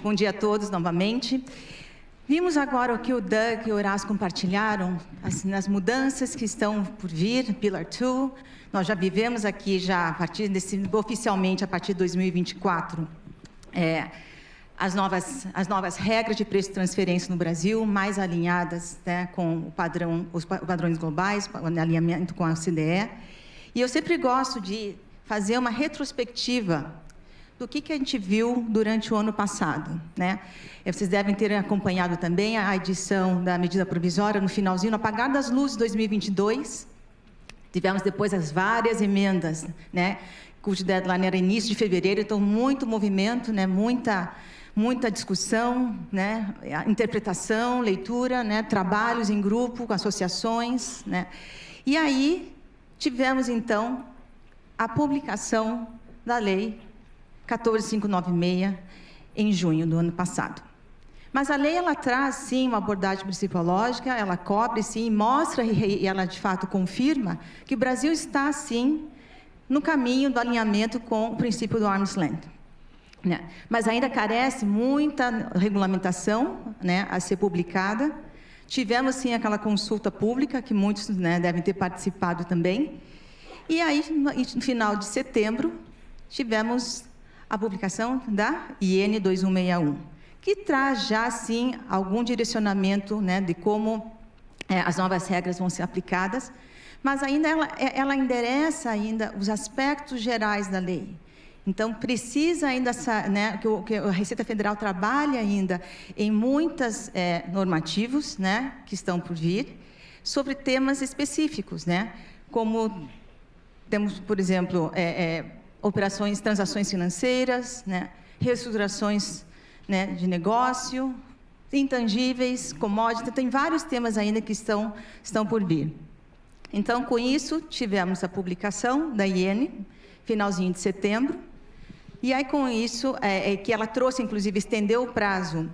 Bom dia a todos novamente. Vimos agora o que o Doug e o Horácio compartilharam, as mudanças que estão por vir, Pillar 2. Nós já vivemos aqui, oficialmente, a partir de 2024, as novas regras de preço de transferência no Brasil, mais alinhadas, né, com os padrões globais, em alinhamento com a OCDE. E eu sempre gosto de fazer uma retrospectiva do que a gente viu durante o ano passado, né? Vocês devem ter acompanhado também a edição da medida provisória no finalzinho, no apagar das luzes de 2022. Tivemos depois as várias emendas, né, cujo deadline era início de fevereiro, então muito movimento, né, muita discussão, né, interpretação, leitura, né, trabalhos em grupo, com associações, né? E aí tivemos então a publicação da lei 14596 em junho do ano passado. Mas a lei, ela traz, sim, uma abordagem principológica, ela cobre, sim, mostra e ela, de fato, confirma que o Brasil está, sim, no caminho do alinhamento com o princípio do arm's length, né? Mas ainda carece muita regulamentação, né, a ser publicada. Tivemos, sim, aquela consulta pública, que muitos, né, devem ter participado também. E aí, no final de setembro, tivemos a publicação da IN 2161, que traz já, sim, algum direcionamento, né, de como as novas regras vão ser aplicadas, mas ainda ela endereça ainda os aspectos gerais da lei. Então, precisa ainda, né, que a Receita Federal trabalhe ainda em muitos normativos, né, que estão por vir, sobre temas específicos, né, como temos, por exemplo, transações financeiras, né, reestruturações, né, de negócio, intangíveis, commodities, tem vários temas ainda que estão por vir. Então, com isso, tivemos a publicação da IN, finalzinho de setembro, e aí com isso, que ela trouxe, inclusive, estendeu o prazo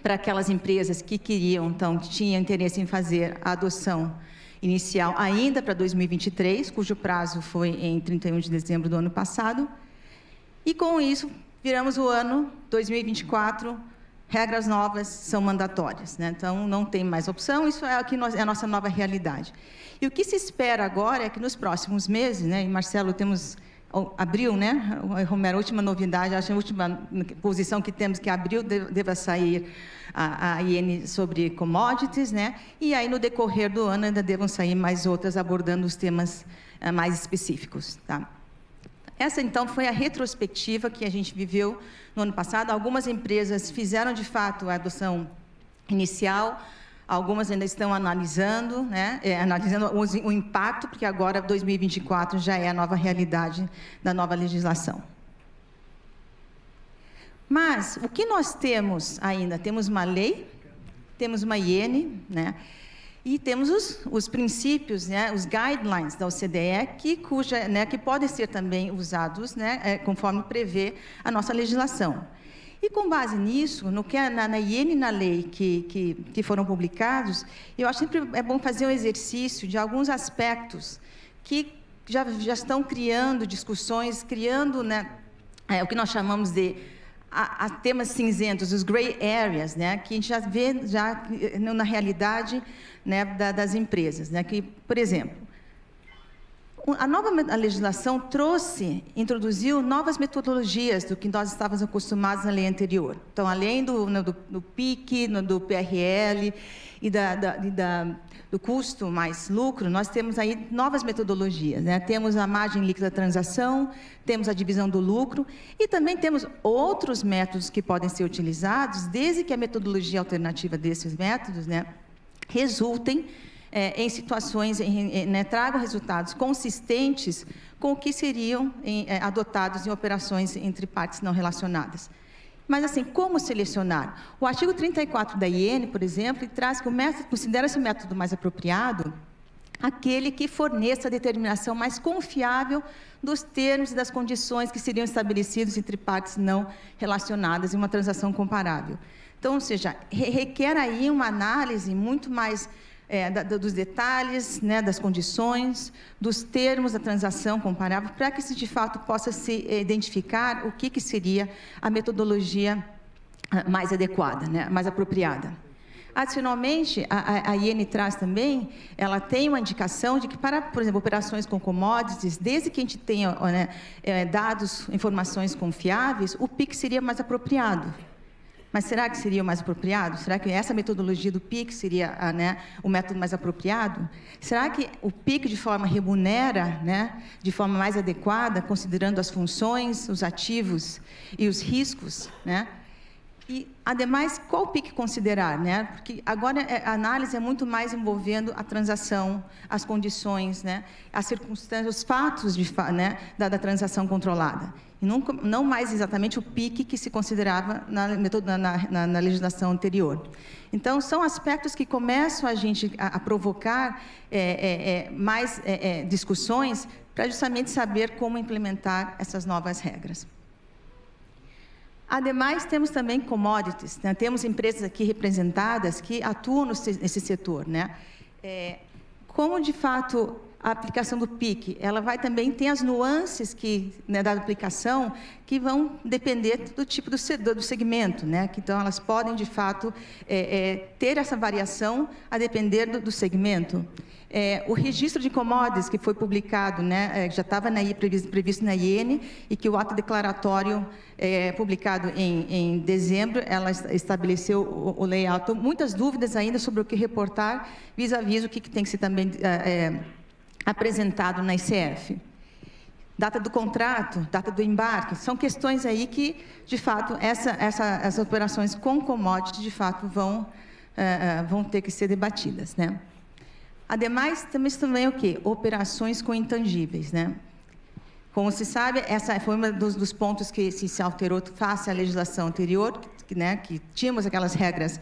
para aquelas empresas que queriam, então, que tinham interesse em fazer a adoção inicial ainda para 2023, cujo prazo foi em 31 de dezembro do ano passado. E com isso, viramos o ano 2024, regras novas são mandatórias, né? Então, não tem mais opção, isso é a nossa nova realidade. E o que se espera agora é que nos próximos meses, né, e Marcelo, temos abril, né, Romero, a última novidade, acho que a última posição que temos, que abril deva sair a IN sobre commodities, né, e aí no decorrer do ano ainda devam sair mais outras abordando os temas mais específicos, tá? Essa, então, foi a retrospectiva que a gente viveu no ano passado. Algumas empresas fizeram, de fato, a adoção inicial, algumas ainda estão analisando, né, analisando o impacto, porque agora, 2024, já é a nova realidade da nova legislação. Mas, o que nós temos ainda? Temos uma lei, temos uma IN, né, e temos os princípios, né, os guidelines da OCDE, que podem ser também usados, né, conforme prevê a nossa legislação. E com base nisso, no que na IN e na lei que foram publicados, eu acho que sempre é bom fazer um exercício de alguns aspectos que já estão criando discussões, criando, né, o que nós chamamos de temas cinzentos, os gray areas, né, que a gente já vê na realidade, né, das empresas, né, que, por exemplo, a nova legislação introduziu novas metodologias do que nós estávamos acostumados na lei anterior. Então, além do PIC, do PRL e do custo mais lucro, nós temos aí novas metodologias, né? Temos a margem líquida da transação, temos a divisão do lucro e também temos outros métodos que podem ser utilizados, desde que a metodologia alternativa desses métodos, né, resultem em situações, né, tragam resultados consistentes com o que seriam adotados em operações entre partes não relacionadas. Mas, assim, como selecionar? O artigo 34 da IN, por exemplo, traz que considera-se o método mais apropriado aquele que forneça a determinação mais confiável dos termos e das condições que seriam estabelecidos entre partes não relacionadas em uma transação comparável. Então, ou seja, requer aí uma análise muito mais dos detalhes, né, das condições, dos termos da transação comparável, para que se de fato possa se identificar o que seria a metodologia mais adequada, né, mais apropriada. Adicionalmente, a IN traz também, ela tem uma indicação de que para, por exemplo, operações com commodities, desde que a gente tenha, né, dados, informações confiáveis, o PIC seria mais apropriado. Mas será que seria o mais apropriado? Será que essa metodologia do PIC seria, né, o método mais apropriado? Será que o PIC, de forma remunera, né, de forma mais adequada, considerando as funções, os ativos e os riscos, né? E, ademais, qual PIC considerar, né? Porque agora a análise é muito mais envolvendo a transação, as condições, né, as circunstâncias, os fatos né, da transação controlada. E não mais exatamente o PIC que se considerava na legislação anterior. Então, são aspectos que começam a provocar mais discussões para justamente saber como implementar essas novas regras. Ademais, temos também commodities, né? Temos empresas aqui representadas que atuam nesse setor, né? Como, de fato, a aplicação do PIC, ela vai também ter as nuances né, da aplicação que vão depender do tipo do segmento, né? Então, elas podem, de fato, ter essa variação a depender do segmento. O registro de commodities que foi publicado, né, já estava previsto na IN, e que o ato declaratório publicado em dezembro, ela estabeleceu o layout. Muitas dúvidas ainda sobre o que reportar, vis-à-vis o que tem que ser também apresentado na ICF. Data do contrato, data do embarque, são questões aí que, de fato, essas operações com commodities, de fato, vão ter que ser debatidas, né? Ademais, temos também o quê? Operações com intangíveis, né? Como se sabe, essa foi um dos pontos que se alterou face à legislação anterior, né, que tínhamos aquelas regras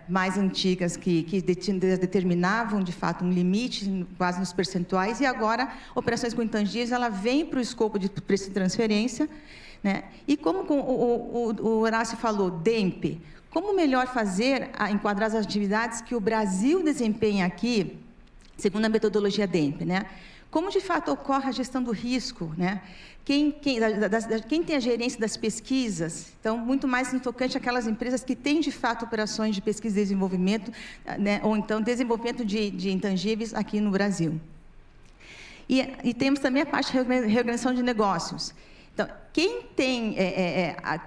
mais antigas que determinavam, de fato, um limite, quase nos percentuais, e agora, operações com intangíveis, ela vem para o escopo de preço de transferência, né? E como o Horácio falou, DEMP, como melhor fazer enquadrar as atividades que o Brasil desempenha aqui, segundo a metodologia DEMP, né? Como, de fato, ocorre a gestão do risco, né? Quem tem a gerência das pesquisas, então, muito mais no tocante àquelas empresas que têm, de fato, operações de pesquisa e desenvolvimento, né? Ou então desenvolvimento de intangíveis aqui no Brasil. E temos também a parte de reorganização de negócios. Então, quem tem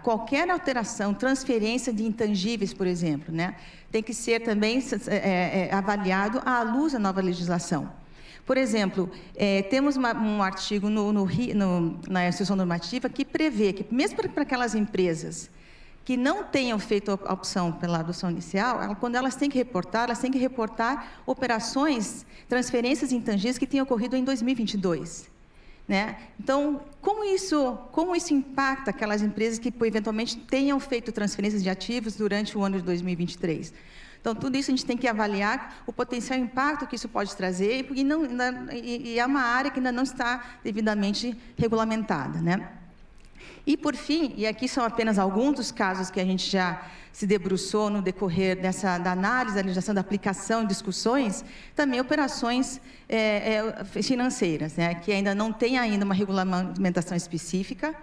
qualquer alteração, transferência de intangíveis, por exemplo, né, tem que ser também avaliado à luz da nova legislação. Por exemplo, temos um artigo na instrução normativa que prevê que, mesmo para aquelas empresas que não tenham feito a opção pela adoção inicial, quando elas têm que reportar operações, transferências intangíveis que tenham ocorrido em 2022. Né? Então, como isso impacta aquelas empresas que, eventualmente, tenham feito transferências de ativos durante o ano de 2023? Então, tudo isso a gente tem que avaliar o potencial impacto que isso pode trazer, e é uma área que ainda não está devidamente regulamentada, né? E, por fim, e aqui são apenas alguns dos casos que a gente já se debruçou no decorrer da análise, da legislação, da aplicação e discussões, também operações financeiras, né, que ainda não tem ainda uma regulamentação específica,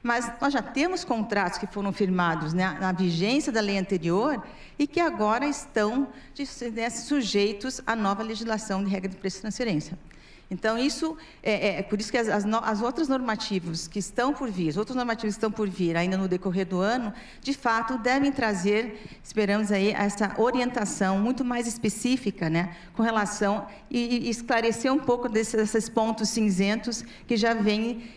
mas nós já temos contratos que foram firmados, né, na vigência da lei anterior e que agora estão sujeitos à nova legislação de regra de preço de transferência. Então, isso por isso que as outras normativas que estão por vir, ainda no decorrer do ano, de fato, devem trazer, esperamos aí, essa orientação muito mais específica, né, com relação, e esclarecer um pouco desses pontos cinzentos que já vêm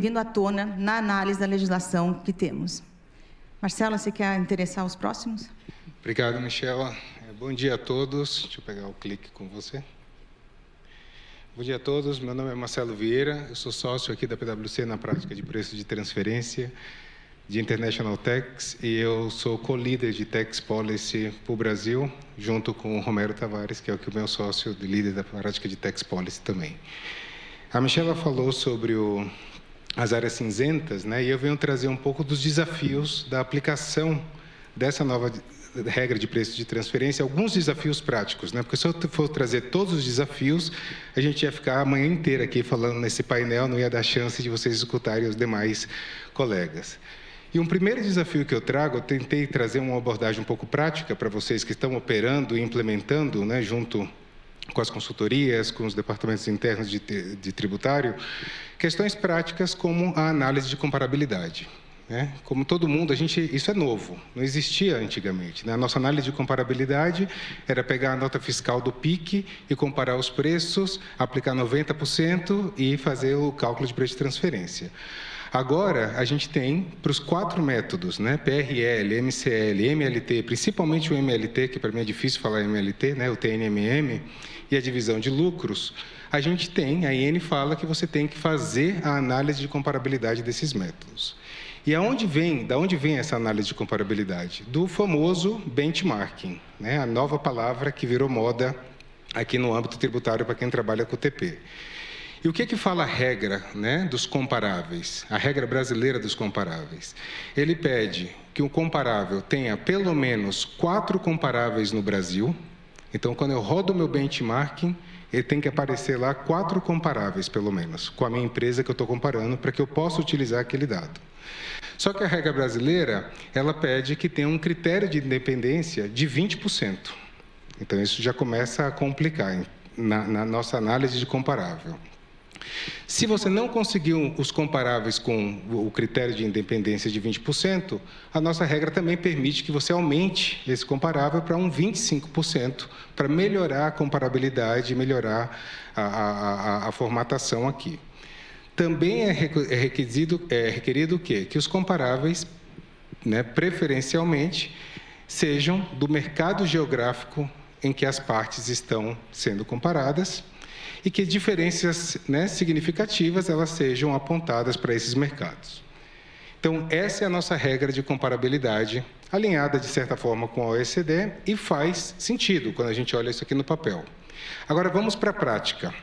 vindo à tona na análise da legislação que temos. Marcelo, você quer interessar os próximos? Obrigado, Michela. Bom dia a todos. Deixa eu pegar o clique com você. Bom dia a todos, meu nome é Marcelo Vieira, eu sou sócio aqui da PwC na prática de preço de transferência de International Tax e eu sou co-líder de Tax Policy para o Brasil, junto com o Romero Tavares, que é o meu sócio de líder da prática de Tax Policy também. A Michela falou sobre as áreas cinzentas, né, e eu venho trazer um pouco dos desafios da aplicação dessa nova regra de preço de transferência, alguns desafios práticos, né? Porque se eu for trazer todos os desafios, a gente ia ficar a manhã inteira aqui falando nesse painel, não ia dar chance de vocês escutarem os demais colegas. E um primeiro desafio que eu trago, eu tentei trazer uma abordagem um pouco prática para vocês que estão operando e implementando, né, junto com as consultorias, com os departamentos internos de tributário, questões práticas como a análise de comparabilidade. Né? Como todo mundo, isso é novo, não existia antigamente. Né? A nossa análise de comparabilidade era pegar a nota fiscal do PIC e comparar os preços, aplicar 90% e fazer o cálculo de preço de transferência. Agora, a gente tem, para os 4 métodos, né? PRL, MCL, MLT, principalmente o MLT, que para mim é difícil falar MLT, né? O TNMM, e a divisão de lucros, a gente tem, a IN fala que você tem que fazer a análise de comparabilidade desses métodos. E da onde vem essa análise de comparabilidade? Do famoso benchmarking, né? A nova palavra que virou moda aqui no âmbito tributário para quem trabalha com o TP. E o que fala a regra, né, dos comparáveis, a regra brasileira dos comparáveis? Ele pede que o comparável tenha pelo menos 4 comparáveis no Brasil. Então, quando eu rodo o meu benchmarking, ele tem que aparecer lá 4 comparáveis, pelo menos, com a minha empresa que eu estou comparando, para que eu possa utilizar aquele dado. Só que a regra brasileira, ela pede que tenha um critério de independência de 20%. Então, isso já começa a complicar na nossa análise de comparável. Se você não conseguiu os comparáveis com o critério de independência de 20%, a nossa regra também permite que você aumente esse comparável para um 25%, para melhorar a comparabilidade e melhorar a formatação aqui. Também é requerido o quê? Que os comparáveis, né, preferencialmente, sejam do mercado geográfico em que as partes estão sendo comparadas, e que diferenças, né, significativas elas sejam apontadas para esses mercados. Então, essa é a nossa regra de comparabilidade, alinhada, de certa forma, com a OECD, e faz sentido quando a gente olha isso aqui no papel. Agora, vamos para a prática.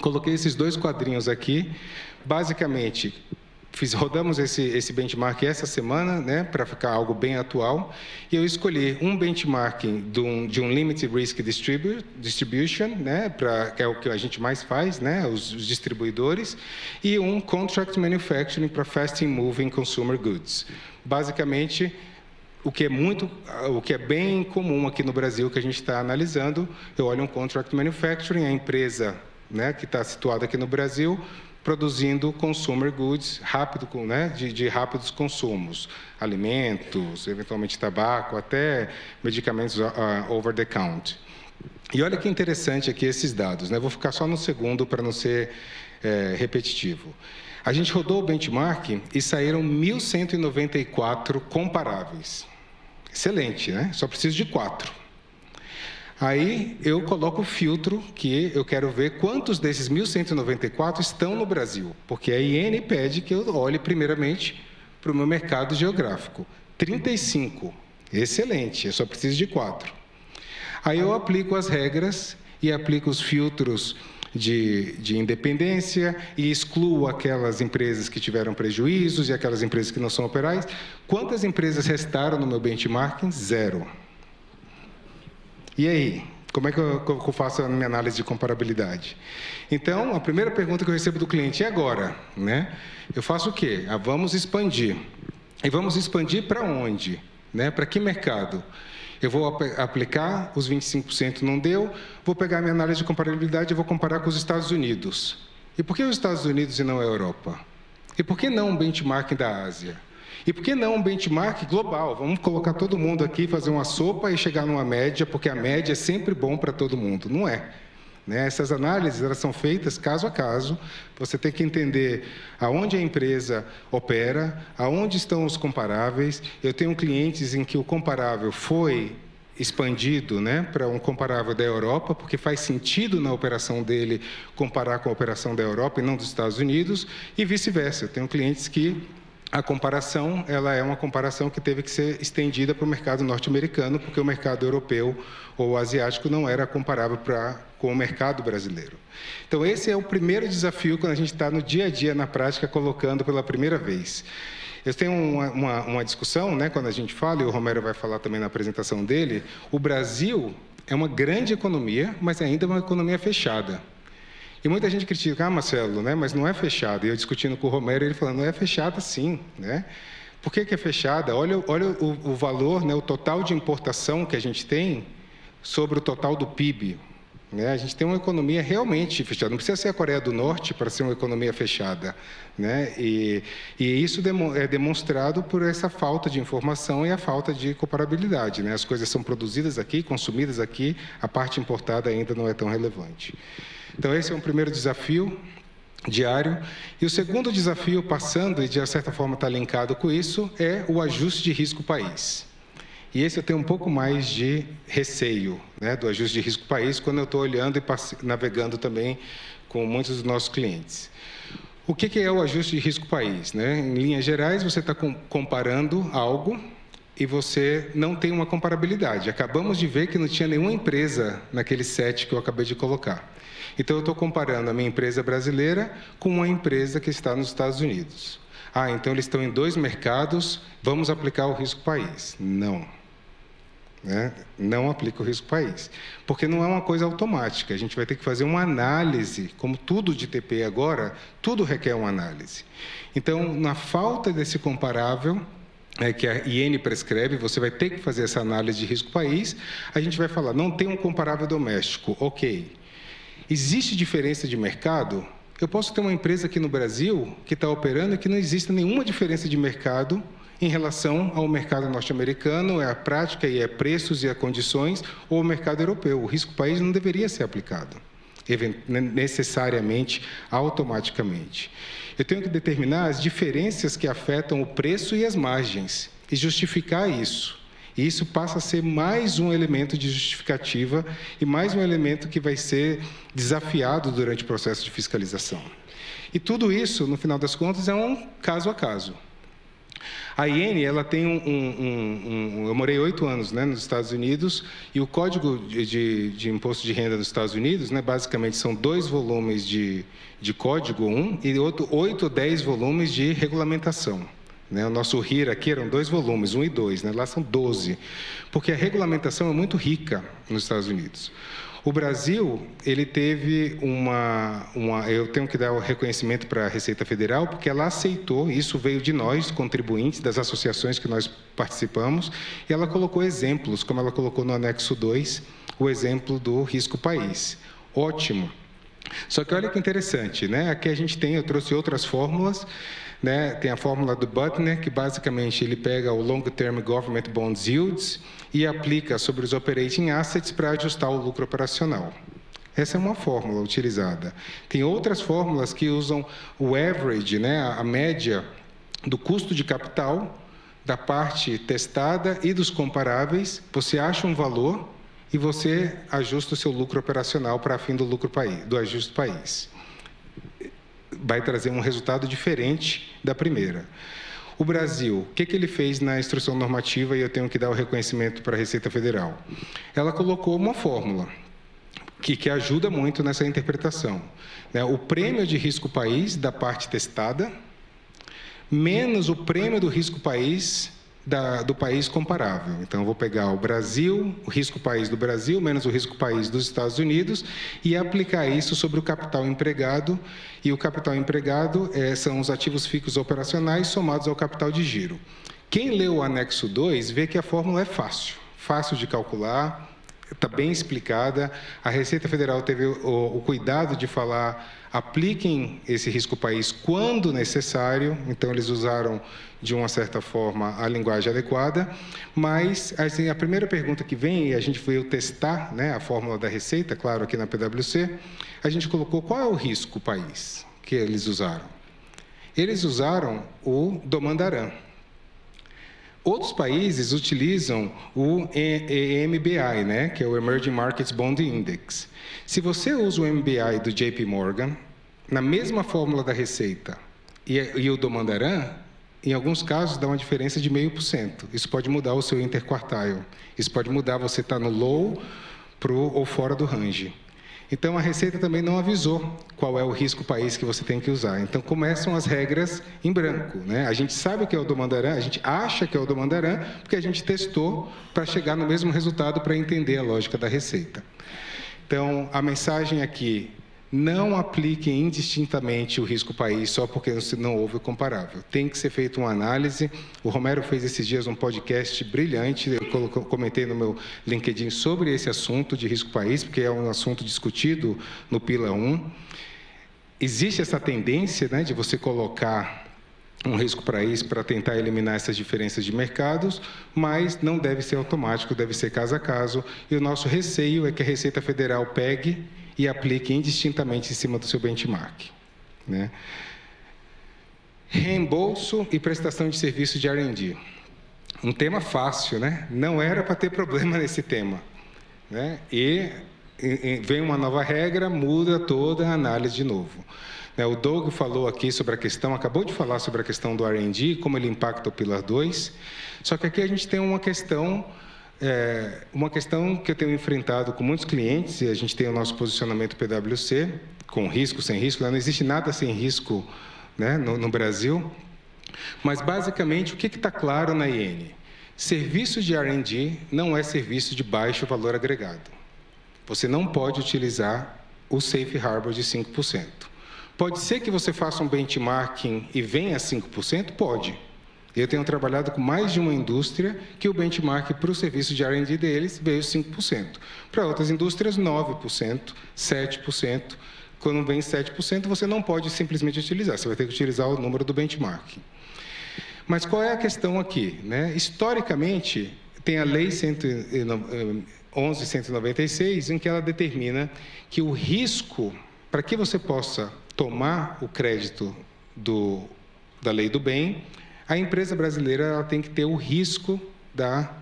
Coloquei esses 2 quadrinhos aqui. Basicamente, rodamos esse benchmark essa semana, né, para ficar algo bem atual, e eu escolhi um benchmarking de um Limited Risk Distribution, né, que é o que a gente mais faz, né, os distribuidores, e um Contract Manufacturing para Fast Moving Consumer Goods. Basicamente, o que é bem comum aqui no Brasil, que a gente está analisando, eu olho um Contract Manufacturing, a empresa, né, que está situada aqui no Brasil, produzindo consumer goods rápido, né, de rápidos consumos, alimentos, eventualmente tabaco, até medicamentos over the counter. E olha que interessante aqui esses dados, né? Vou ficar só no segundo para não ser repetitivo. A gente rodou o benchmark e saíram 1.194 comparáveis. Excelente, né? Só preciso de 4. Aí eu coloco o filtro que eu quero ver quantos desses 1.194 estão no Brasil, porque a IN pede que eu olhe primeiramente para o meu mercado geográfico. 35, excelente, eu só preciso de 4. Aí eu aplico as regras e aplico os filtros de independência e excluo aquelas empresas que tiveram prejuízos e aquelas empresas que não são operais. Quantas empresas restaram no meu benchmarking? 0. E aí, como é que eu faço a minha análise de comparabilidade? Então, a primeira pergunta que eu recebo do cliente é agora, né? Eu faço o quê? Vamos expandir. E vamos expandir para onde? Né? Para que mercado? Eu vou aplicar, os 25% não deu, vou pegar a minha análise de comparabilidade e vou comparar com os Estados Unidos. E por que os Estados Unidos e não a Europa? E por que não um benchmarking da Ásia? E por que não um benchmark global? Vamos colocar todo mundo aqui, fazer uma sopa e chegar numa média, porque a média é sempre bom para todo mundo. Não é. Né? Essas análises elas são feitas caso a caso. Você tem que entender aonde a empresa opera, aonde estão os comparáveis. Eu tenho clientes em que o comparável foi expandido, né, para um comparável da Europa, porque faz sentido na operação dele comparar com a operação da Europa e não dos Estados Unidos, e vice-versa. Eu tenho clientes que a comparação, ela é uma comparação que teve que ser estendida para o mercado norte-americano, porque o mercado europeu ou asiático não era comparável com o mercado brasileiro. Então, esse é o primeiro desafio quando a gente está no dia a dia, na prática, colocando pela primeira vez. Eu tenho uma discussão, né, quando a gente fala, e o Romero vai falar também na apresentação dele, o Brasil é uma grande economia, mas ainda é uma economia fechada. E muita gente critica, Marcelo, né, mas não é fechado. E eu discutindo com o Romero, ele falando, não é fechada sim, né? Por que é fechada? Olha o valor, né, o total de importação que a gente tem sobre o total do PIB. Né? A gente tem uma economia realmente fechada. Não precisa ser a Coreia do Norte para ser uma economia fechada. Né? E isso é demonstrado por essa falta de informação e a falta de comparabilidade. Né? As coisas são produzidas aqui, consumidas aqui, a parte importada ainda não é tão relevante. Então, esse é um primeiro desafio diário. E o segundo desafio, passando, e de certa forma está linkado com isso, é o ajuste de risco país. E esse eu tenho um pouco mais de receio, né, do ajuste de risco país, quando eu estou olhando e navegando também com muitos dos nossos clientes. O que é o ajuste de risco país? Né? Em linhas gerais, você está comparando algo e você não tem uma comparabilidade. Acabamos de ver que não tinha nenhuma empresa naquele set que eu acabei de colocar. Então, eu estou comparando a minha empresa brasileira com uma empresa que está nos Estados Unidos. Ah, então eles estão em 2 mercados, vamos aplicar o risco país. Não. Né? Não aplica o risco país. Porque não é uma coisa automática. A gente vai ter que fazer uma análise, como tudo de TP agora, tudo requer uma análise. Então, na falta desse comparável, que a IN prescreve, você vai ter que fazer essa análise de risco país, a gente vai falar, não tem um comparável doméstico, ok. Existe diferença de mercado? Eu posso ter uma empresa aqui no Brasil que está operando e que não existe nenhuma diferença de mercado em relação ao mercado norte-americano, é a prática e é preços e a condições, ou o mercado europeu. O risco país não deveria ser aplicado, necessariamente, automaticamente. Eu tenho que determinar as diferenças que afetam o preço e as margens, e justificar isso. E isso passa a ser mais um elemento de justificativa e mais um elemento que vai ser desafiado durante o processo de fiscalização. E tudo isso, no final das contas, é um caso a caso. A IN, ela tem eu morei 8 anos, né, nos Estados Unidos, e o Código de Imposto de Renda dos Estados Unidos, né, basicamente, são 2 volumes de Código 1 e 8 ou 10 volumes de regulamentação. O nosso RIR aqui eram 2 volumes, 1 e 2, né? Lá são 12, porque a regulamentação é muito rica nos Estados Unidos. O Brasil, ele teve eu tenho que dar o reconhecimento para a Receita Federal, porque ela aceitou, isso veio de nós, contribuintes, das associações que nós participamos, e ela colocou exemplos, como ela colocou no anexo 2, o exemplo do risco país. Ótimo. Só que olha que interessante, né? Aqui eu trouxe outras fórmulas, né? Tem a fórmula do Butner, que basicamente ele pega o Long Term Government Bonds Yields e aplica sobre os Operating Assets para ajustar o lucro operacional. Essa é uma fórmula utilizada. Tem outras fórmulas que usam o average, né? A média do custo de capital, da parte testada e dos comparáveis. Você acha um valor e você ajusta o seu lucro operacional para fim do lucro país, do ajuste país. Vai trazer um resultado diferente da primeira. O Brasil, o que ele fez na instrução normativa, e eu tenho que dar o reconhecimento para a Receita Federal? Ela colocou uma fórmula que ajuda muito nessa interpretação. Né? O prêmio de risco país da parte testada, menos o prêmio do risco país do país comparável. Então, eu vou pegar o Brasil, o risco país do Brasil, menos o risco país dos Estados Unidos, e aplicar isso sobre o capital empregado. E o capital empregado são os ativos fixos operacionais somados ao capital de giro. Quem leu o anexo 2 vê que a fórmula é fácil de calcular, está bem explicada. A Receita Federal teve o cuidado de falar, apliquem esse risco país quando necessário, então eles usaram, de uma certa forma, a linguagem adequada, mas assim, a primeira pergunta que vem, e a gente veio testar, né, a fórmula da Receita, claro, aqui na PwC, a gente colocou qual é o risco país que eles usaram. Eles usaram o do Mandaram. Outros países utilizam o EMBI, né, que é o Emerging Markets Bond Index. Se você usa o MBI do JP Morgan, na mesma fórmula da Receita, e o do Mandaram, em alguns casos dá uma diferença de 0,5%. Isso pode mudar o seu interquartile. Isso pode mudar você estar no low ou fora do range. Então, a Receita também não avisou qual é o risco país que você tem que usar. Então, começam as regras em branco, né? A gente sabe que é o do Mandaram, a gente acha que é o do Mandaram, porque a gente testou para chegar no mesmo resultado para entender a lógica da Receita. Então, a mensagem aqui, não apliquem indistintamente o risco país só porque não houve o comparável. Tem que ser feita uma análise. O Romero fez esses dias um podcast brilhante, eu comentei no meu LinkedIn sobre esse assunto de risco país, porque é um assunto discutido no Pillar 1. Existe essa tendência, né, de você colocar um risco país para tentar eliminar essas diferenças de mercados, mas não deve ser automático, deve ser caso a caso, e o nosso receio é que a Receita Federal pegue e aplique indistintamente em cima do seu benchmark, né? Reembolso e prestação de serviço de R&D. Um tema fácil, né? Não era para ter problema nesse tema, né? E vem uma nova regra, muda toda a análise de novo. O Doug falou aqui sobre a questão, acabou de falar sobre a questão do R&D, como ele impacta o Pillar 2, só que aqui a gente tem uma questão que eu tenho enfrentado com muitos clientes, e a gente tem o nosso posicionamento PwC, com risco, sem risco, não existe nada sem risco, né, no Brasil, mas basicamente o que está claro na IN? Serviço de R&D não é serviço de baixo valor agregado. Você não pode utilizar o Safe Harbor de 5%. Pode ser que você faça um benchmarking e venha a 5%? Pode. Eu tenho trabalhado com mais de uma indústria que o benchmark para o serviço de R&D deles veio 5%. Para outras indústrias, 9%, 7%. Quando vem 7%, você não pode simplesmente utilizar, você vai ter que utilizar o número do benchmark. Mas qual é a questão aqui, né? Historicamente, tem a Lei 11.196, em que ela determina que o risco, para que você possa tomar o crédito da lei do bem, a empresa brasileira ela tem que ter o risco da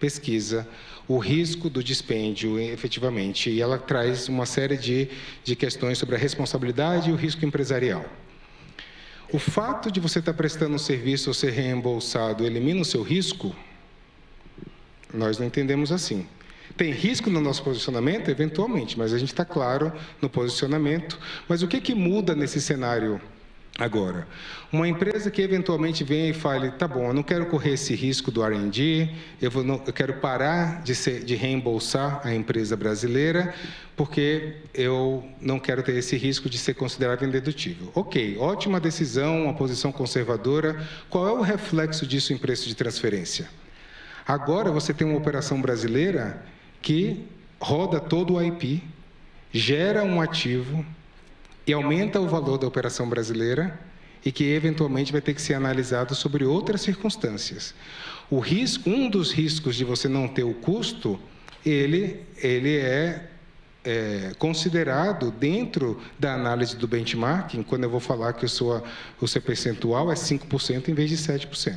pesquisa, o risco do dispêndio, efetivamente, e ela traz uma série de questões sobre a responsabilidade e o risco empresarial. O fato de você estar prestando um serviço ou ser reembolsado elimina o seu risco? Nós não entendemos assim. Tem risco no nosso posicionamento? Eventualmente, mas a gente está claro no posicionamento. Mas o que muda nesse cenário agora? Uma empresa que eventualmente venha e fale, tá bom, eu não quero correr esse risco do R&D, eu quero parar de reembolsar a empresa brasileira, porque eu não quero ter esse risco de ser considerado indedutível. Ok, ótima decisão, uma posição conservadora. Qual é o reflexo disso em preço de transferência? Agora você tem uma operação brasileira que roda todo o IP, gera um ativo e aumenta o valor da operação brasileira e que, eventualmente, vai ter que ser analisado sobre outras circunstâncias. O risco, um dos riscos de você não ter o custo, ele é considerado dentro da análise do benchmarking, quando eu vou falar que o seu percentual é 5% em vez de 7%.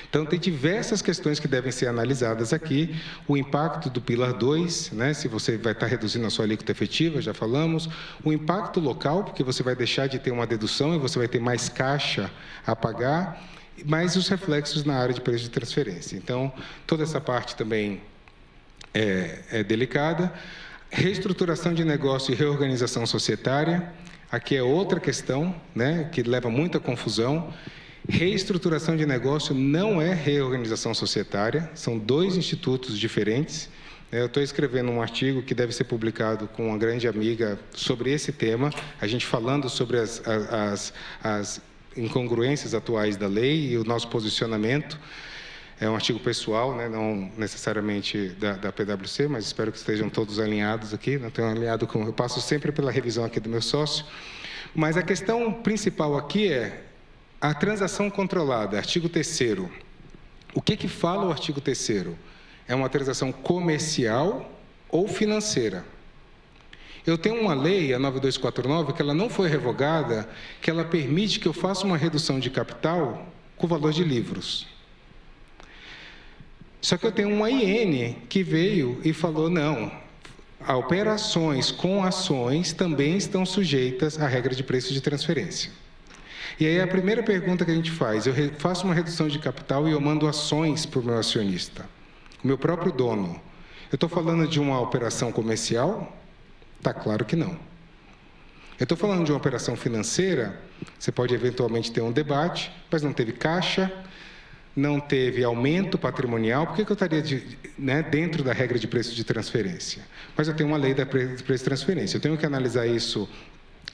Então, tem diversas questões que devem ser analisadas aqui. O impacto do Pillar 2, né, se você vai estar reduzindo a sua alíquota efetiva, já falamos. O impacto local, porque você vai deixar de ter uma dedução e você vai ter mais caixa a pagar. Mas os reflexos na área de preço de transferência. Então, toda essa parte também é delicada. Reestruturação de negócio e reorganização societária. Aqui é outra questão, né, que leva muita confusão. Reestruturação de negócio não é reorganização societária, são dois institutos diferentes. Eu estou escrevendo um artigo que deve ser publicado com uma grande amiga sobre esse tema, a gente falando sobre as incongruências atuais da lei e o nosso posicionamento. É um artigo pessoal, né, não necessariamente da PwC, mas espero que estejam todos alinhados aqui. Não tenho alinhado eu passo sempre pela revisão aqui do meu sócio. Mas a questão principal aqui é a transação controlada, artigo 3º. O que fala o artigo 3º? É uma transação comercial ou financeira. Eu tenho uma lei, a 9249, que ela não foi revogada, que ela permite que eu faça uma redução de capital com o valor de livros. Só que eu tenho uma IN que veio e falou, não, operações com ações também estão sujeitas à regra de preço de transferência. E aí a primeira pergunta que a gente faz, eu faço uma redução de capital e eu mando ações para o meu acionista, o meu próprio dono. Eu estou falando de uma operação comercial? Está claro que não. Eu estou falando de uma operação financeira? Você pode eventualmente ter um debate, mas não teve caixa, não teve aumento patrimonial, por que eu estaria dentro da regra de preço de transferência? Mas eu tenho uma lei de preço de transferência, eu tenho que analisar isso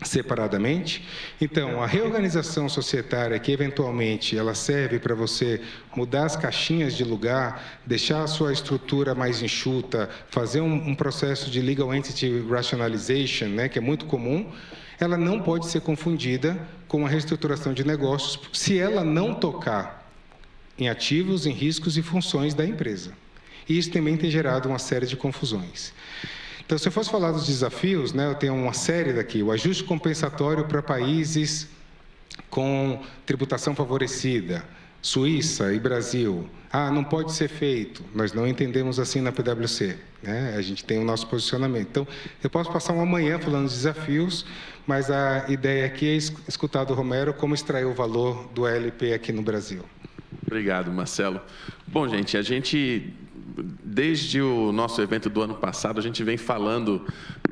separadamente. Então, a reorganização societária, que eventualmente ela serve para você mudar as caixinhas de lugar, deixar a sua estrutura mais enxuta, fazer um processo de legal entity rationalization, que é muito comum, ela não pode ser confundida com a reestruturação de negócios se ela não tocar em ativos, em riscos e funções da empresa. E isso também tem gerado uma série de confusões. Então, se eu fosse falar dos desafios, eu tenho uma série daqui, o ajuste compensatório para países com tributação favorecida, Suíça e Brasil. Não pode ser feito, nós não entendemos assim na PwC, a gente tem o nosso posicionamento. Então, eu posso passar uma manhã falando dos desafios, mas a ideia aqui é escutar do Romero como extrair o valor do ALP aqui no Brasil. Obrigado, Marcelo. Bom, gente, desde o nosso evento do ano passado, a gente vem falando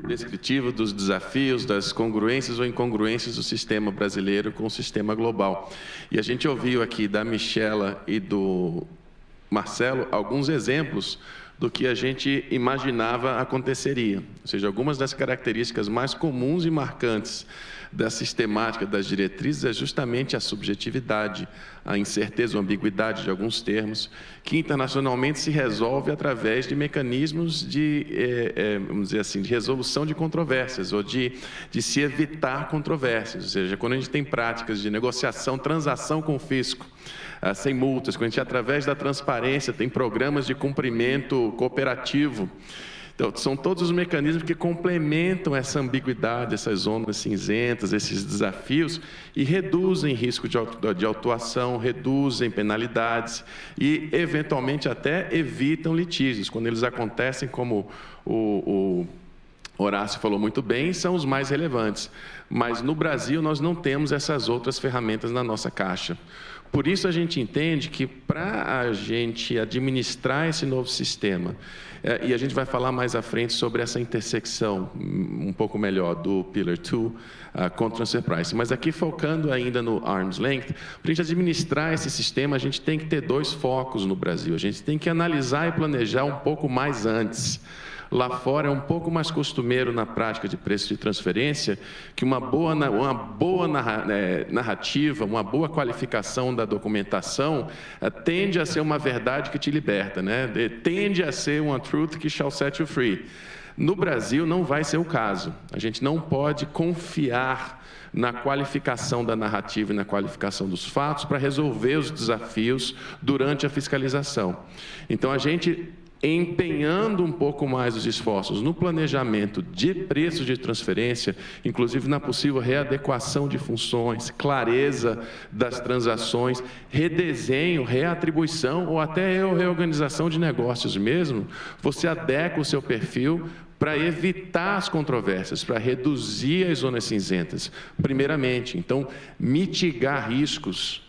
descritivo dos desafios, das congruências ou incongruências do sistema brasileiro com o sistema global. E a gente ouviu aqui da Michela e do Marcelo alguns exemplos do que a gente imaginava aconteceria. Ou seja, algumas das características mais comuns e marcantes da sistemática das diretrizes é justamente a subjetividade, a incerteza ou ambiguidade de alguns termos, que internacionalmente se resolve através de mecanismos de, vamos dizer assim, de resolução de controvérsias ou de se evitar controvérsias. Ou seja, quando a gente tem práticas de negociação, transação com o fisco, sem multas, quando a gente, através da transparência, tem programas de cumprimento cooperativo. Então, são todos os mecanismos que complementam essa ambiguidade, essas zonas cinzentas, esses desafios, e reduzem risco de autuação, reduzem penalidades e, eventualmente, até evitam litígios. Quando eles acontecem, como o Horácio falou muito bem, são os mais relevantes. Mas, no Brasil, nós não temos essas outras ferramentas na nossa caixa. Por isso, a gente entende que, para a gente administrar esse novo sistema, e a gente vai falar mais à frente sobre essa intersecção um pouco melhor do Pillar 2 com o Transfer Pricing, mas aqui focando ainda no Arm's Length, para a gente administrar esse sistema, a gente tem que ter dois focos no Brasil. A gente tem que analisar e planejar um pouco mais antes. Lá fora é um pouco mais costumeiro na prática de preço de transferência que uma boa narrativa, uma boa qualificação da documentação tende a ser uma verdade que te liberta, tende a ser uma truth que shall set you free. No Brasil não vai ser o caso. A gente não pode confiar na qualificação da narrativa e na qualificação dos fatos para resolver os desafios durante a fiscalização. Então, a gente, empenhando um pouco mais os esforços no planejamento de preços de transferência, inclusive na possível readequação de funções, clareza das transações, redesenho, reatribuição ou até reorganização de negócios mesmo, você adequa o seu perfil para evitar as controvérsias, para reduzir as zonas cinzentas, primeiramente. Então, mitigar riscos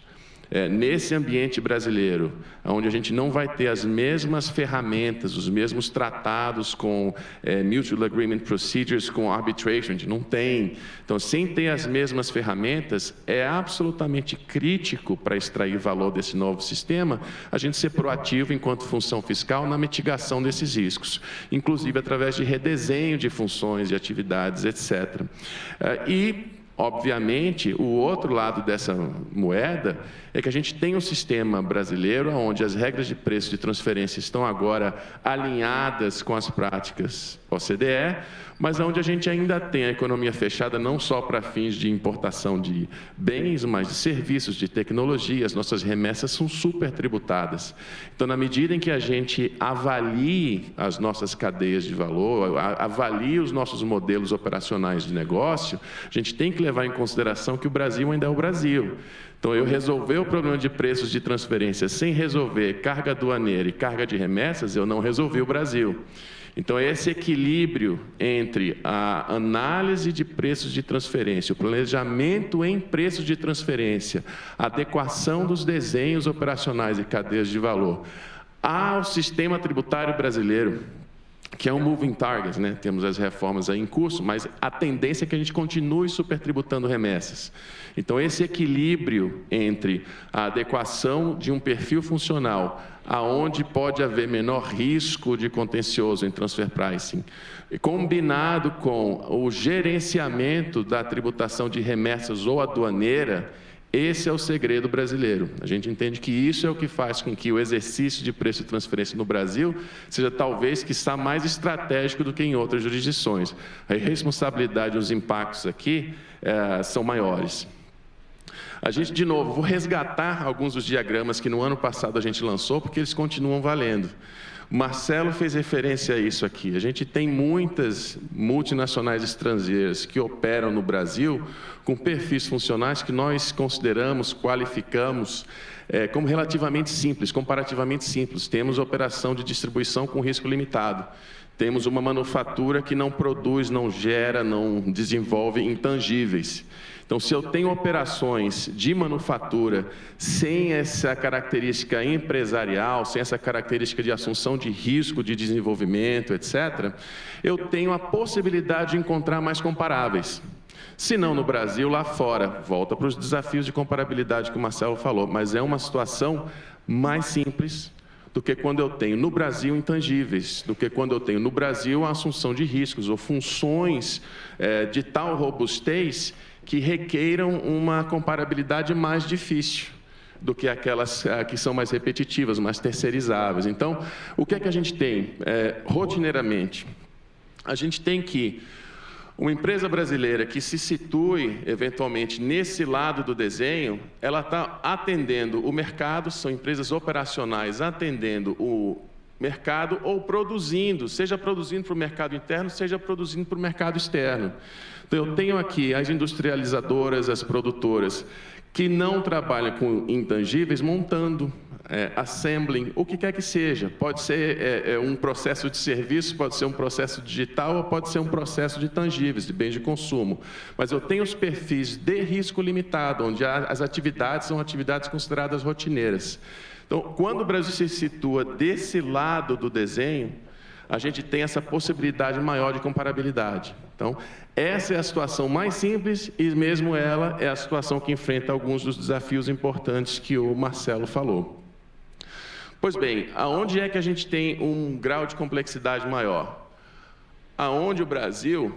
nesse ambiente brasileiro, onde a gente não vai ter as mesmas ferramentas, os mesmos tratados com Mutual Agreement Procedures, com Arbitration, a gente não tem. Então, sem ter as mesmas ferramentas, é absolutamente crítico para extrair valor desse novo sistema, a gente ser proativo enquanto função fiscal na mitigação desses riscos, inclusive através de redesenho de funções e atividades, etc. Obviamente, o outro lado dessa moeda é que a gente tem um sistema brasileiro onde as regras de preço de transferência estão agora alinhadas com as práticas OCDE, mas onde a gente ainda tem a economia fechada não só para fins de importação de bens, mas de serviços, de tecnologia. As nossas remessas são super tributadas. Então, na medida em que a gente avalie as nossas cadeias de valor, avalie os nossos modelos operacionais de negócio, a gente tem que levar em consideração que o Brasil ainda é o Brasil. Então, eu resolver o problema de preços de transferência sem resolver carga aduaneira e carga de remessas, eu não resolvi o Brasil. Então, esse equilíbrio entre a análise de preços de transferência, o planejamento em preços de transferência, a adequação dos desenhos operacionais e cadeias de valor ao sistema tributário brasileiro, que é um moving target, né? Temos as reformas aí em curso, mas a tendência é que a gente continue supertributando remessas. Então, esse equilíbrio entre a adequação de um perfil funcional, aonde pode haver menor risco de contencioso em transfer pricing, combinado com o gerenciamento da tributação de remessas ou aduaneira, esse é o segredo brasileiro. A gente entende que isso é o que faz com que o exercício de preço de transferência no Brasil seja talvez que está mais estratégico do que em outras jurisdições. A responsabilidade e os impactos aqui são maiores. A gente, de novo, vou resgatar alguns dos diagramas que no ano passado a gente lançou, porque eles continuam valendo. O Marcelo fez referência a isso aqui. A gente tem muitas multinacionais estrangeiras que operam no Brasil com perfis funcionais que nós consideramos, qualificamos como relativamente simples, comparativamente simples. Temos operação de distribuição com risco limitado. Temos uma manufatura que não produz, não gera, não desenvolve intangíveis. Então, se eu tenho operações de manufatura sem essa característica empresarial, sem essa característica de assunção de risco de desenvolvimento, etc., eu tenho a possibilidade de encontrar mais comparáveis. Se não no Brasil, lá fora. Volta para os desafios de comparabilidade que o Marcelo falou, mas é uma situação mais simples do que quando eu tenho no Brasil intangíveis, do que quando eu tenho no Brasil a assunção de riscos ou funções de tal robustez que requeiram uma comparabilidade mais difícil do que aquelas que são mais repetitivas, mais terceirizáveis. Então, o que é que a gente tem rotineiramente? A gente tem que uma empresa brasileira que se situe, eventualmente, nesse lado do desenho, ela está atendendo o mercado, são empresas operacionais atendendo o mercado ou produzindo, seja produzindo para o mercado interno, seja produzindo para o mercado externo. Então, eu tenho aqui as industrializadoras, as produtoras, que não trabalham com intangíveis, montando, assembling, o que quer que seja. Pode ser um processo de serviço, pode ser um processo digital, ou pode ser um processo de tangíveis, de bens de consumo. Mas eu tenho os perfis de risco limitado, onde as atividades são atividades consideradas rotineiras. Então, quando o Brasil se situa desse lado do desenho, a gente tem essa possibilidade maior de comparabilidade. Então, essa é a situação mais simples e mesmo ela é a situação que enfrenta alguns dos desafios importantes que o Marcelo falou. Pois bem, aonde é que a gente tem um grau de complexidade maior? Aonde o Brasil...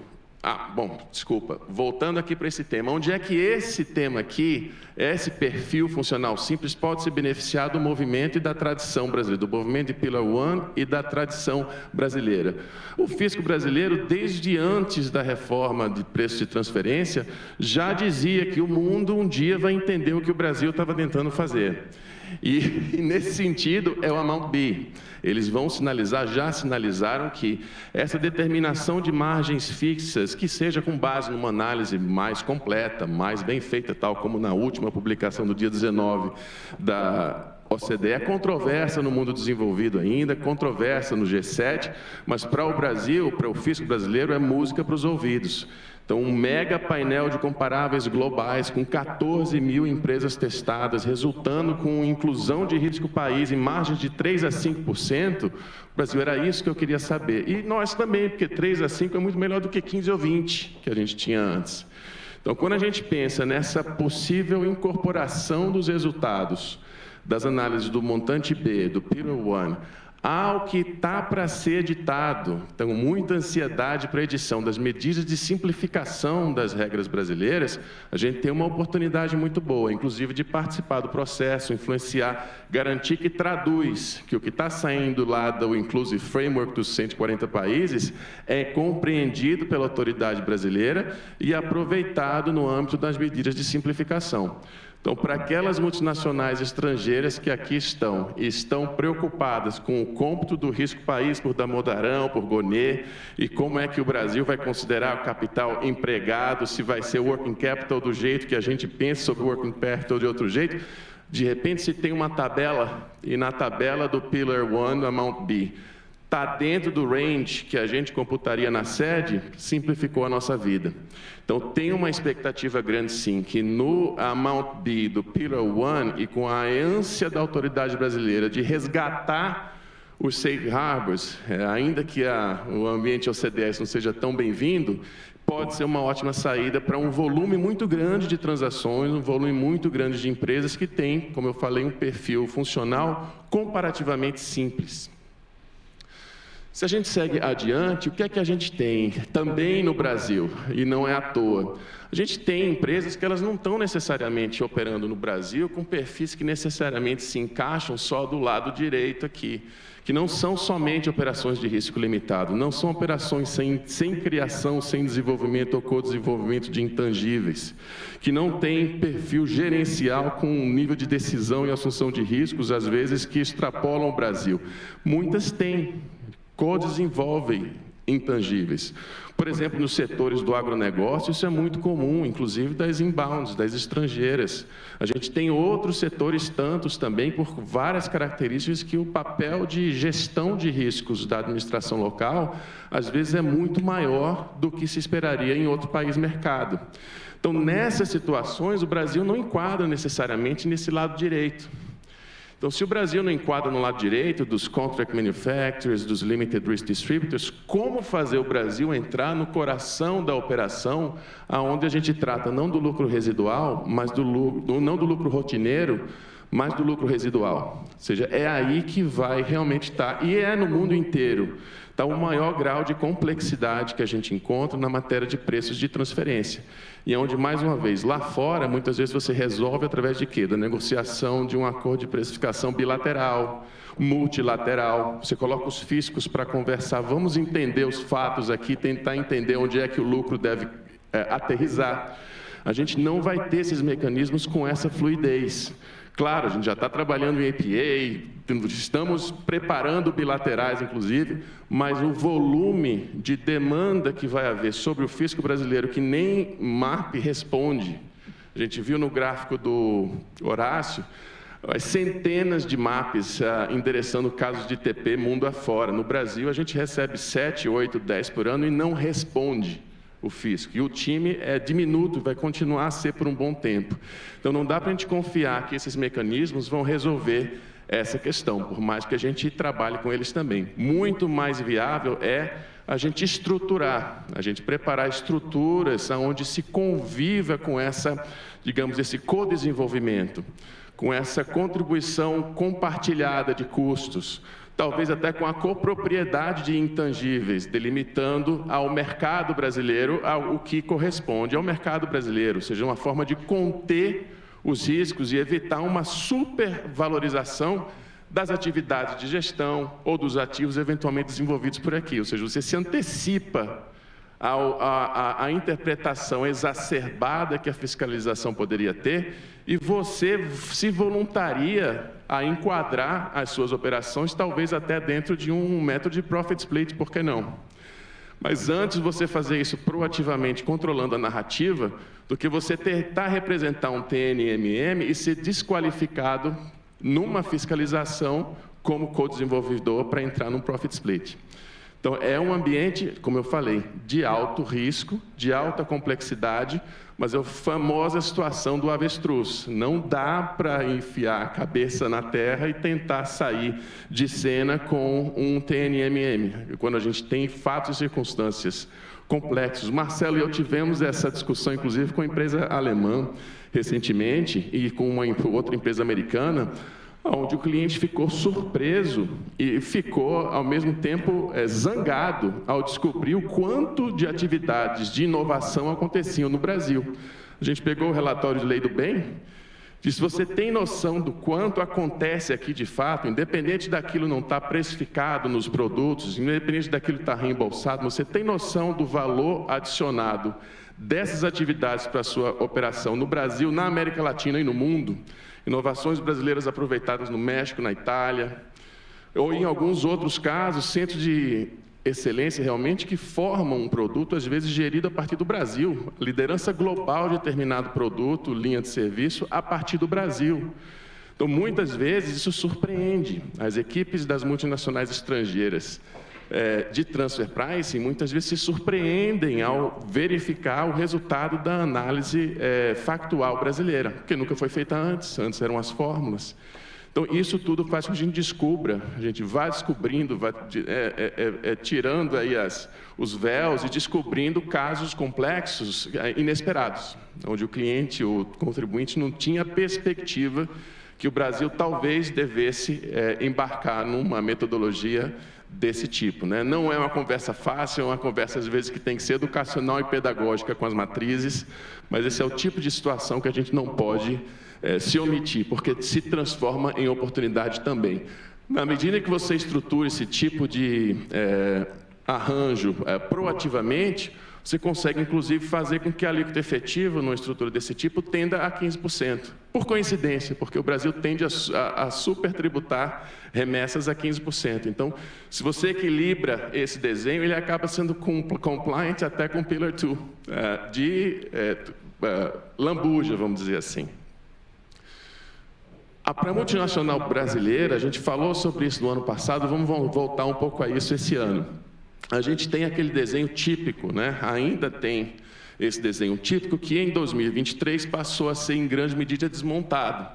voltando aqui para esse tema, onde é que esse tema aqui, esse perfil funcional simples, pode se beneficiar do movimento e da tradição brasileira, do movimento de Pillar One e da tradição brasileira? O fisco brasileiro, desde antes da reforma de preço de transferência, já dizia que o mundo um dia vai entender o que o Brasil estava tentando fazer. E nesse sentido, é o Amount B. Eles vão sinalizar, já sinalizaram que essa determinação de margens fixas, que seja com base numa análise mais completa, mais bem feita, tal como na última publicação do dia 19 da OCDE, é controversa no mundo desenvolvido ainda, controversa no G7, mas para o Brasil, para o fisco brasileiro, é música para os ouvidos. Então, um mega painel de comparáveis globais, com 14 mil empresas testadas, resultando com inclusão de risco país em margens de 3 a 5%, o Brasil era isso que eu queria saber. E nós também, porque 3 a 5 é muito melhor do que 15 ou 20, que a gente tinha antes. Então, quando a gente pensa nessa possível incorporação dos resultados das análises do montante B, do Pillar One, ao que está para ser editado, então muita ansiedade para a edição das medidas de simplificação das regras brasileiras, a gente tem uma oportunidade muito boa, inclusive de participar do processo, influenciar, garantir que traduz, que o que está saindo lá do Inclusive Framework dos 140 países é compreendido pela autoridade brasileira e aproveitado no âmbito das medidas de simplificação. Então, para aquelas multinacionais estrangeiras que aqui estão preocupadas com o cômputo do risco país por Damodaran, por Gonê, e como é que o Brasil vai considerar o capital empregado, se vai ser working capital do jeito que a gente pensa sobre working capital de outro jeito, de repente se tem uma tabela, e na tabela do Pillar One, Amount B, está dentro do range que a gente computaria na sede, simplificou a nossa vida. Então, tem uma expectativa grande, sim, que no Amount B do Pillar One e com a ânsia da autoridade brasileira de resgatar os safe harbors, ainda que o ambiente OCDS não seja tão bem-vindo, pode ser uma ótima saída para um volume muito grande de transações, um volume muito grande de empresas que têm, como eu falei, um perfil funcional comparativamente simples. Se a gente segue adiante, o que é que a gente tem também no Brasil, e não é à toa? A gente tem empresas que elas não estão necessariamente operando no Brasil com perfis que necessariamente se encaixam só do lado direito aqui, que não são somente operações de risco limitado, não são operações sem criação, sem desenvolvimento ou co-desenvolvimento de intangíveis, que não têm perfil gerencial com um nível de decisão e assunção de riscos, às vezes, que extrapolam o Brasil. Muitas têm. Co-desenvolvem intangíveis. Por exemplo, nos setores do agronegócio, isso é muito comum, inclusive das inbounds, das estrangeiras. A gente tem outros setores, tantos também, por várias características, que o papel de gestão de riscos da administração local, às vezes, é muito maior do que se esperaria em outro país mercado. Então, nessas situações, o Brasil não enquadra necessariamente nesse lado direito. Então, se o Brasil não enquadra no lado direito dos contract manufacturers, dos limited risk distributors, como fazer o Brasil entrar no coração da operação, aonde a gente trata não do lucro residual, mas não do lucro rotineiro, mas do lucro residual? Ou seja, é aí que vai realmente estar, e é no mundo inteiro, está o maior grau de complexidade que a gente encontra na matéria de preços de transferência. E é onde, mais uma vez, lá fora, muitas vezes você resolve através de quê? Da negociação de um acordo de precificação bilateral, multilateral. Você coloca os fiscos para conversar, vamos entender os fatos aqui, tentar entender onde é que o lucro deve aterrissar. A gente não vai ter esses mecanismos com essa fluidez. Claro, a gente já está trabalhando em APA, estamos preparando bilaterais, inclusive, mas o volume de demanda que vai haver sobre o fisco brasileiro, que nem MAP responde. A gente viu no gráfico do Horácio, centenas de MAPs endereçando casos de TP mundo afora. No Brasil, a gente recebe 7, 8, 10 por ano e não responde o fisco. E o time é diminuto, vai continuar a ser por um bom tempo. Então, não dá para a gente confiar que esses mecanismos vão resolver essa questão, por mais que a gente trabalhe com eles também. Muito mais viável é a gente estruturar, a gente preparar estruturas onde se conviva com digamos, esse co-desenvolvimento, com essa contribuição compartilhada de custos, talvez até com a copropriedade de intangíveis, delimitando ao mercado brasileiro o que corresponde ao mercado brasileiro, ou seja, uma forma de conter os riscos e evitar uma supervalorização das atividades de gestão ou dos ativos eventualmente desenvolvidos por aqui. Ou seja, você se antecipa à interpretação exacerbada que a fiscalização poderia ter e você se voluntaria a enquadrar as suas operações, talvez até dentro de um método de profit split, por que não? Mas antes você fazer isso proativamente, controlando a narrativa, do que você tentar representar um TNMM e ser desqualificado numa fiscalização como co-desenvolvedor para entrar num profit split. Então, é um ambiente, como eu falei, de alto risco, de alta complexidade, mas é a famosa situação do avestruz. Não dá para enfiar a cabeça na terra e tentar sair de cena com um TNMM, quando a gente tem fatos e circunstâncias complexos. Marcelo e eu tivemos essa discussão, inclusive, com a empresa alemã recentemente e com uma outra empresa americana, onde o cliente ficou surpreso e ficou, ao mesmo tempo, zangado ao descobrir o quanto de atividades de inovação aconteciam no Brasil. A gente pegou o relatório de lei do bem, disse, você tem noção do quanto acontece aqui de fato, independente daquilo não estar precificado nos produtos, independente daquilo estar reembolsado, você tem noção do valor adicionado dessas atividades para a sua operação no Brasil, na América Latina e no mundo? Inovações brasileiras aproveitadas no México, na Itália, ou em alguns outros casos, centros de excelência realmente que formam um produto, às vezes gerido a partir do Brasil, liderança global de determinado produto, linha de serviço, a partir do Brasil. Então, muitas vezes, isso surpreende as equipes das multinacionais estrangeiras de transfer pricing, muitas vezes se surpreendem ao verificar o resultado da análise factual brasileira, porque nunca foi feita antes eram as fórmulas. Então, isso tudo faz com que a gente descubra, a gente vai descobrindo, vai tirando aí os véus e descobrindo casos complexos, inesperados, onde o cliente, o contribuinte, não tinha perspectiva que o Brasil talvez devesse embarcar numa metodologia desse tipo, né? Não é uma conversa fácil, é uma conversa, às vezes, que tem que ser educacional e pedagógica com as matrizes, mas esse é o tipo de situação que a gente não pode se omitir, porque se transforma em oportunidade também. Na medida que você estrutura esse tipo de arranjo proativamente, você consegue, inclusive, fazer com que a alíquota efetiva, numa estrutura desse tipo, tenda a 15%. Por coincidência, porque o Brasil tende a supertributar remessas a 15%. Então, se você equilibra esse desenho, ele acaba sendo compliant até com Pillar 2, lambuja, vamos dizer assim. Para a multinacional brasileira, a gente falou sobre isso no ano passado, vamos voltar um pouco a isso esse ano. A gente tem aquele desenho típico, né? Ainda tem esse desenho típico que em 2023 passou a ser em grande medida desmontado.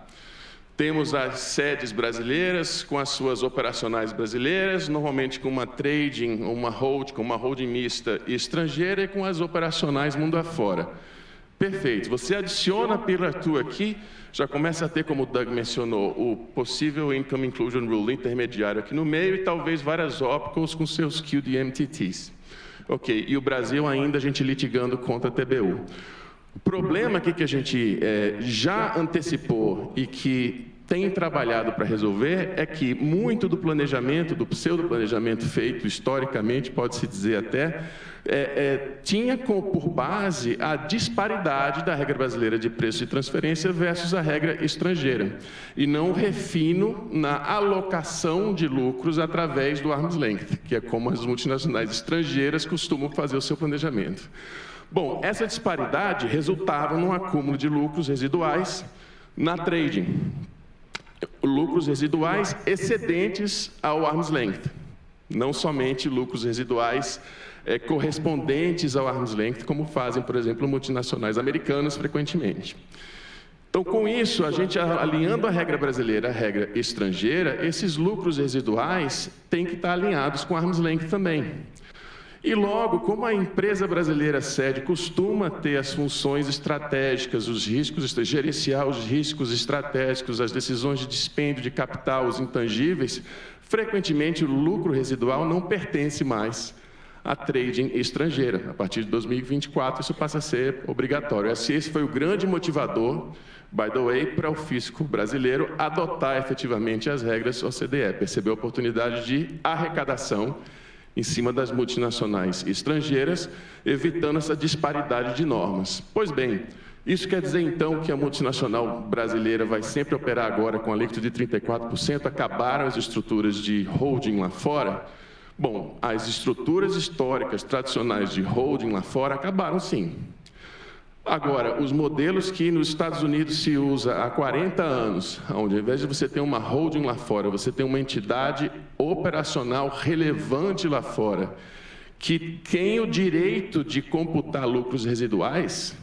Temos as sedes brasileiras com as suas operacionais brasileiras, normalmente com uma trading, uma holding mista estrangeira e com as operacionais mundo afora. Perfeito. Você adiciona a Pillar 2 aqui, já começa a ter, como o Doug mencionou, o possível Income Inclusion Rule intermediário aqui no meio e talvez várias opcos com seus QDMTTs. Ok, e o Brasil ainda a gente litigando contra a TBU. O problema aqui que a gente já antecipou e que tem trabalhado para resolver é que muito do planejamento, do pseudo-planejamento feito historicamente, pode-se dizer até, tinha por base a disparidade da regra brasileira de preço de transferência versus a regra estrangeira, e não refino na alocação de lucros através do arm's length, que é como as multinacionais estrangeiras costumam fazer o seu planejamento. Bom, essa disparidade resultava num acúmulo de lucros residuais na trading. Lucros residuais excedentes ao arm's length, não somente lucros residuais correspondentes ao arm's length, como fazem, por exemplo, multinacionais americanas frequentemente. Então, com isso, a gente alinhando a regra brasileira à regra estrangeira, esses lucros residuais têm que estar alinhados com arm's length também. E logo, como a empresa brasileira sede costuma ter as funções estratégicas, os riscos, gerenciar os riscos estratégicos, as decisões de dispêndio de capital, os intangíveis, frequentemente o lucro residual não pertence mais à trading estrangeira. A partir de 2024, isso passa a ser obrigatório. Esse foi o grande motivador, by the way, para o fisco brasileiro adotar efetivamente as regras OCDE, perceber a oportunidade de arrecadação em cima das multinacionais estrangeiras, evitando essa disparidade de normas. Pois bem, isso quer dizer então que a multinacional brasileira vai sempre operar agora com alíquota de 34%, acabaram as estruturas de holding lá fora? Bom, as estruturas históricas tradicionais de holding lá fora acabaram sim. Agora, os modelos que nos Estados Unidos se usa há 40 anos, onde ao invés de você ter uma holding lá fora, você tem uma entidade operacional relevante lá fora, que tem o direito de computar lucros residuais,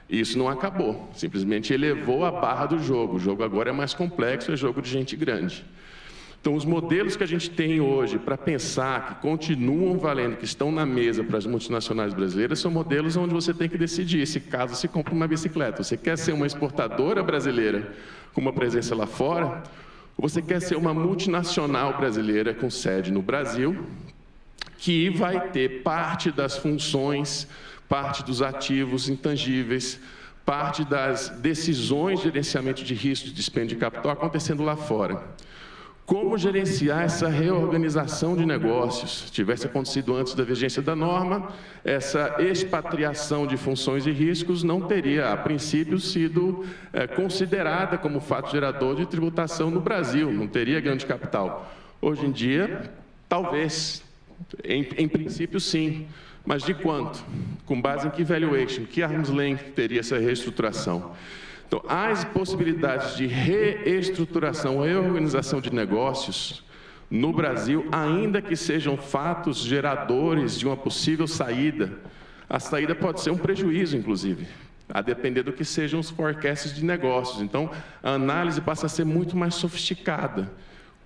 isso não acabou, simplesmente elevou a barra do jogo. O jogo agora é mais complexo, é jogo de gente grande. Então, os modelos que a gente tem hoje para pensar que continuam valendo, que estão na mesa para as multinacionais brasileiras, são modelos onde você tem que decidir se caso se compra uma bicicleta. Você quer ser uma exportadora brasileira com uma presença lá fora, ou você quer ser uma multinacional brasileira com sede no Brasil, que vai ter parte das funções, parte dos ativos intangíveis, parte das decisões de gerenciamento de risco de dispêndio de capital acontecendo lá fora. Como gerenciar essa reorganização de negócios? Se tivesse acontecido antes da vigência da norma, essa expatriação de funções e riscos não teria, a princípio, sido considerada como fato gerador de tributação no Brasil, não teria ganho de capital. Hoje em dia, talvez, em princípio, sim. Mas de quanto? Com base em que valuation? Que arm's length teria essa reestruturação? Então, as possibilidades de reestruturação, reorganização de negócios no Brasil, ainda que sejam fatos geradores de uma possível saída, a saída pode ser um prejuízo, inclusive. a depender do que sejam os forecasts de negócios. Então, a análise passa a ser muito mais sofisticada.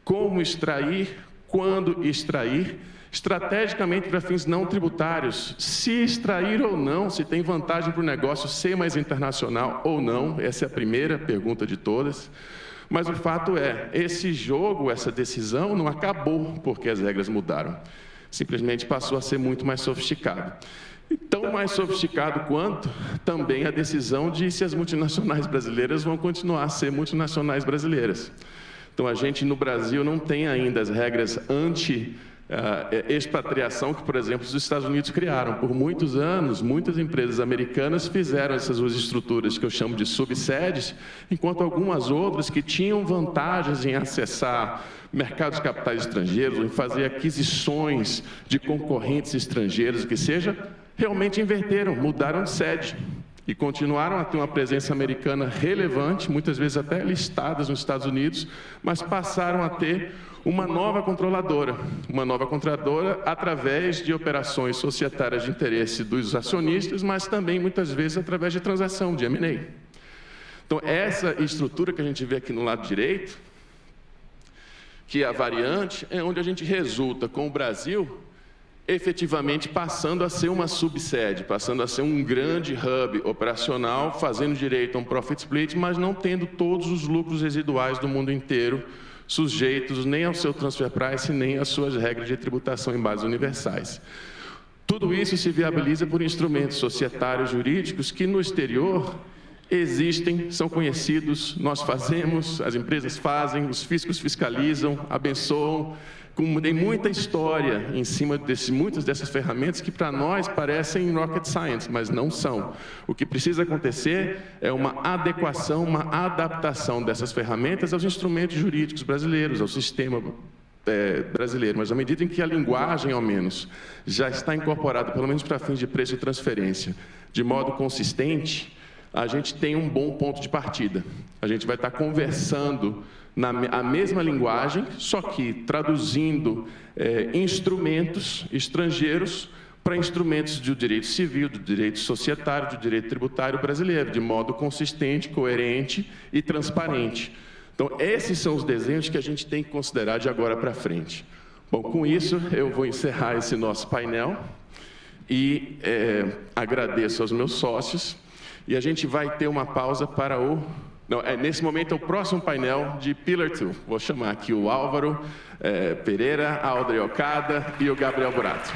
Como extrair, quando extrair, estrategicamente para fins não tributários, se extrair ou não, se tem vantagem para o negócio ser mais internacional ou não, essa é a primeira pergunta de todas. Mas o fato é, esse jogo, essa decisão não acabou porque as regras mudaram. Simplesmente passou a ser muito mais sofisticado. E tão mais sofisticado quanto também a decisão de se as multinacionais brasileiras vão continuar a ser multinacionais brasileiras. Então, a gente no Brasil não tem ainda as regras expatriação que, por exemplo, os Estados Unidos criaram. Por muitos anos, muitas empresas americanas fizeram essas duas estruturas que eu chamo de subsedes, enquanto algumas outras que tinham vantagens em acessar mercados de capitais estrangeiros, em fazer aquisições de concorrentes estrangeiros, o que seja, realmente inverteram, mudaram de sede e continuaram a ter uma presença americana relevante, muitas vezes até listadas nos Estados Unidos, mas passaram a ter uma nova controladora através de operações societárias de interesse dos acionistas, mas também, muitas vezes, através de transação, de M&A. Então, essa estrutura que a gente vê aqui no lado direito, que é a variante, é onde a gente resulta com o Brasil efetivamente passando a ser uma subsede, passando a ser um grande hub operacional, fazendo direito a um profit split, mas não tendo todos os lucros residuais do mundo inteiro sujeitos nem ao seu transfer price, nem às suas regras de tributação em bases universais. Tudo isso se viabiliza por instrumentos societários jurídicos que no exterior existem, são conhecidos, nós fazemos, as empresas fazem, os fiscos fiscalizam, abençoam. Tem muita história em cima muitas dessas ferramentas que para nós parecem rocket science, mas não são. O que precisa acontecer é uma adequação, uma adaptação dessas ferramentas aos instrumentos jurídicos brasileiros, ao sistema brasileiro. Mas à medida em que a linguagem, ao menos, já está incorporada, pelo menos para fins de preço e transferência, de modo consistente, a gente tem um bom ponto de partida. A gente vai estar conversando a mesma linguagem, só que traduzindo instrumentos estrangeiros para instrumentos do direito civil, do direito societário, do direito tributário brasileiro, de modo consistente, coerente e transparente. Então, esses são os desenhos que a gente tem que considerar de agora para frente. Bom, com isso, eu vou encerrar esse nosso painel e agradeço aos meus sócios. E a gente vai ter uma pausa para nesse momento é o próximo painel de Pillar 2. Vou chamar aqui o Álvaro Pereira, a Audrey Okada e o Gabriel Burato.